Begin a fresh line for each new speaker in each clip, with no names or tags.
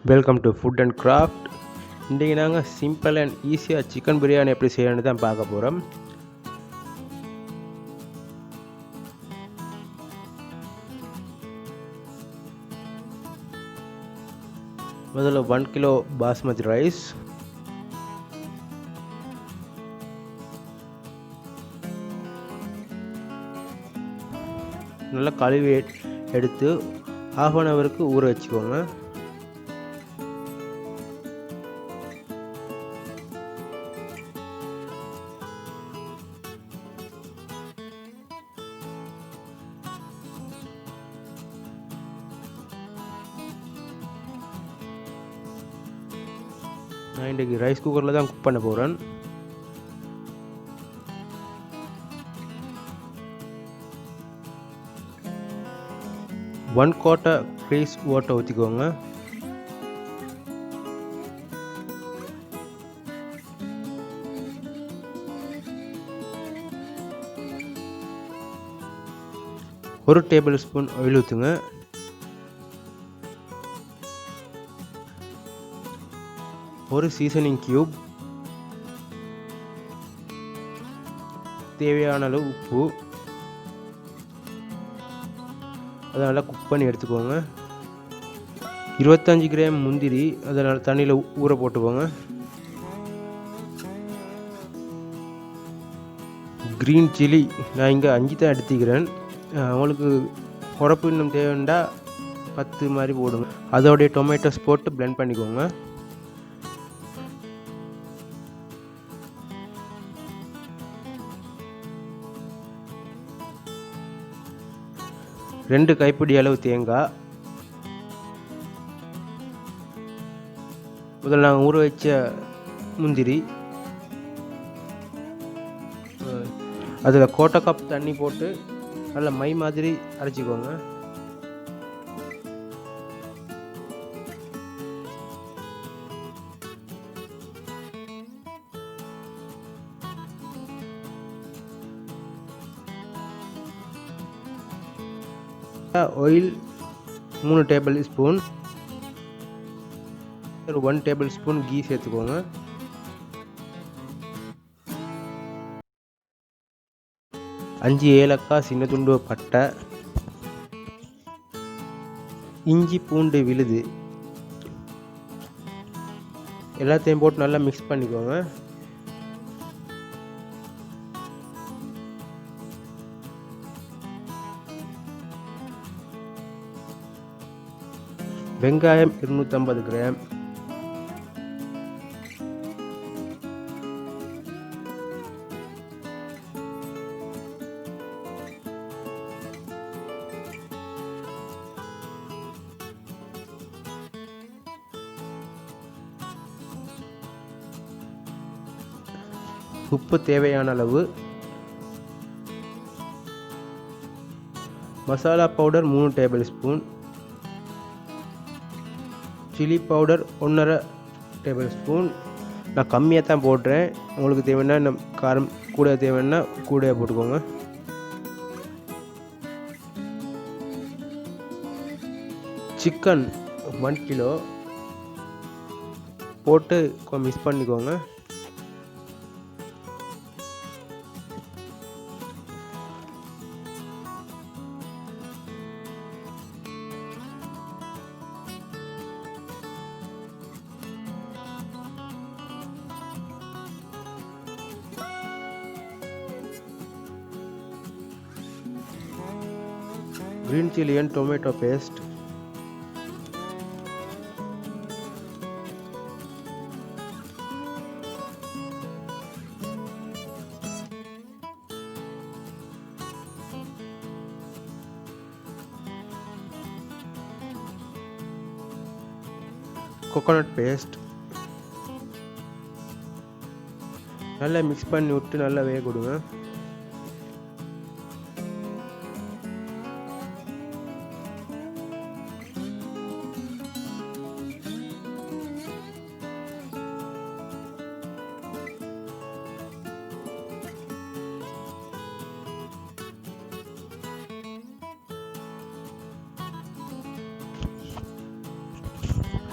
Welcome to food and craft. இன்றைக்கி நாங்கள் simple and ஈஸியாக சிக்கன் பிரியாணி எப்படி செய்யணுன்னு தான் பார்க்க போகிறோம். முதல்ல 1 கிலோ பாஸ்மதி ரைஸ், நல்லா கழுவி எடுத்து ½ அன் ஹவருக்கு ஊற வச்சுக்கோங்க. நான் இன்றைக்கி ரைஸ் குக்கரில் தான் குக் பண்ண போகிறேன். ஒன் குவார்ட்டர் ரைஸ் வாட்டர் ஊற்றிக்கோங்க. ஒரு டேபிள் ஸ்பூன் ஆயில் ஊற்றுங்க. ஒரு சீசனிங் கியூப், தேவையான அளவு உப்பு, அதை நல்லா குக் பண்ணி எடுத்துக்கோங்க. 25 கிராம் முந்திரி அதனால் தண்ணியில் ஊற போட்டுக்கோங்க. க்ரீன் சில்லி நான் இங்கே 5 தான் எடுத்துக்கிறேன். உங்களுக்கு உரப்பு இன்னும் தேவைண்டா 10 மாதிரி போடுங்க. அதோடைய டொமேட்டோஸ் போட்டு பிளெண்ட் பண்ணிக்கோங்க. ரெண்டு கைப்பிடி அளவு தேங்காய், முதல்ல நாங்கள் ஊற வச்ச முந்திரி, அதில் 1/4 கப் தண்ணி போட்டு நல்லா மை மாதிரி அரைச்சிக்கோங்க. Oil 3 tablespoon, 1 tablespoon ghee சேர்த்துக்கோங்க. அஞ்சு ஏலக்காய், சின்ன துண்டு பட்டை, இஞ்சி பூண்டு விழுது எல்லாத்தையும் போட்டு நல்லா மிக்ஸ் பண்ணிக்கோங்க. வெங்காயம் 250 கிராம், உப்பு தேவையான அளவு, masala powder 3 table spoon, chilli powder 1.5 table spoon. நான் கம்மியாக தான் போடுறேன். உங்களுக்கு தேவைன்னா நம்ம காரம் கூட தேவைன்னா கூட போட்டுக்கோங்க. சிக்கன் 1 கிலோ போட்டு மிக்ஸ் பண்ணிக்கோங்க. green chili and tomato paste, coconut paste நல்லா மிக்ஸ் பண்ணி விட்டு நல்லா வேக கொடுங்க.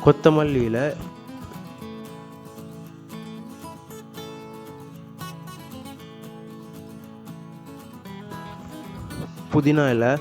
கொத்தமல்லி இலை, புதினா இலை,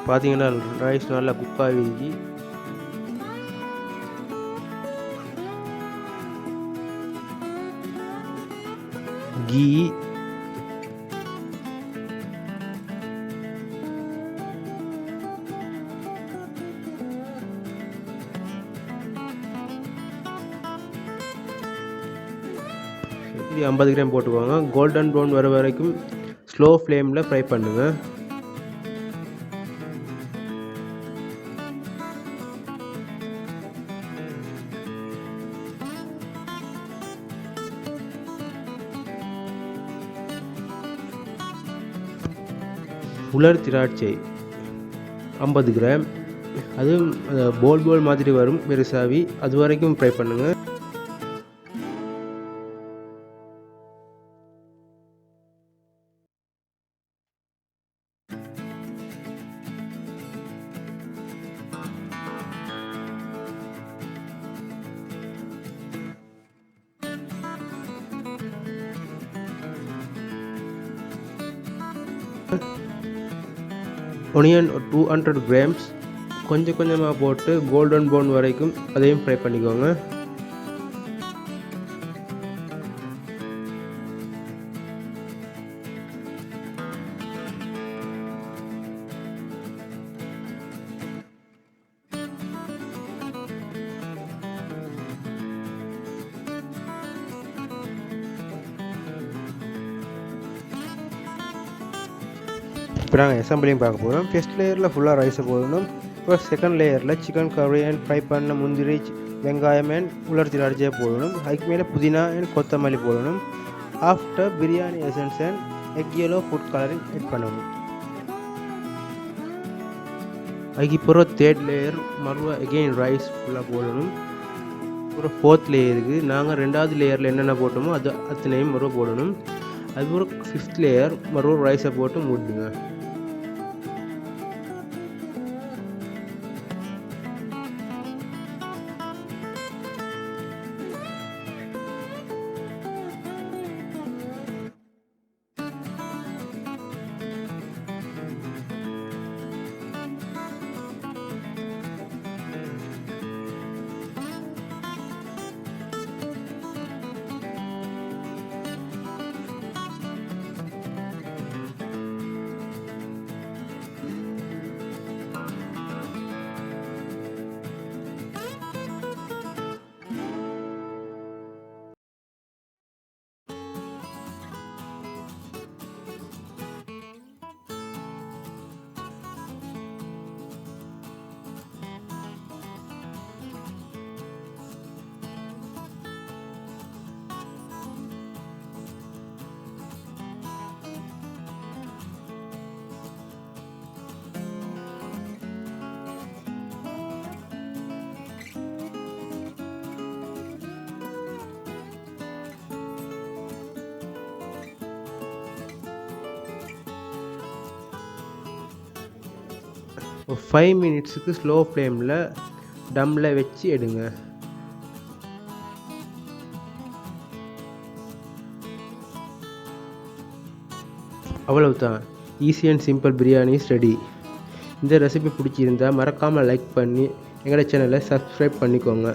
பார்த்தீங்கன்னா ரைஸ் நல்லா குக் ஆகி கீ, இது 50 கிராம் போட்டுக்கோங்க. கோல்டன் ப்ரௌன் வர வரைக்கும் ஸ்லோ ஃப்ளேமில் ஃப்ரை பண்ணுங்கள். உலர் திராட்சை 50 கிராம், அதுவும் போல் மாதிரி வரும் பெருசாவி, அது வரைக்கும் ஃப்ரை பண்ணுங்கள். ஒனியன் 200 கிராம்ஸ் கொஞ்சம் கொஞ்சமாக போட்டு கோல்டன் ப்ரௌன் வரைக்கும் அதையும் ஃப்ரை பண்ணிக்கோங்க. இப்போ நாங்கள் அசம்பிளியும் பார்க்க போகிறோம். ஃபர்ஸ்ட் லேயரில் ஃபுல்லாக ரைஸை போடணும். இப்போ செகண்ட் லேயரில் சிக்கன் கறி அண்ட் ஃப்ரை பண்ண முந்திரி, வெங்காயம் அண்ட் உலர் திராட்சையை போடணும். அதுக்கு மேலே புதினா அண்ட் கொத்தமல்லி போடணும். After biryani essence and egg yellow food colouring add பண்ணணும். அதுக்கு இப்போ தேர்ட் லேயர் மறுவா எகெயின் ரைஸ் ஃபுல்லாக போடணும். அப்புறம் ஃபோர்த் லேயருக்கு நாங்கள் 2வது லேயரில் என்னென்ன போட்டோமோ அது அத்தனையும் மறுவா போடணும். அதுக்கப்புறம் 5th லேயர் மறுவா ரைஸை போட்டு மூடுங்க. ஒரு 5 மினிட்ஸுக்கு ஸ்லோ ஃப்ளேமில் டம்மில் வச்சு எடுங்க. அவ்வளவுதான், easy and simple biryani is ready. இந்த ரெசிபி பிடிச்சிருந்தா மறக்காமல் லைக் பண்ணி எங்களோட சேனலை சப்ஸ்கிரைப் பண்ணிக்கோங்க.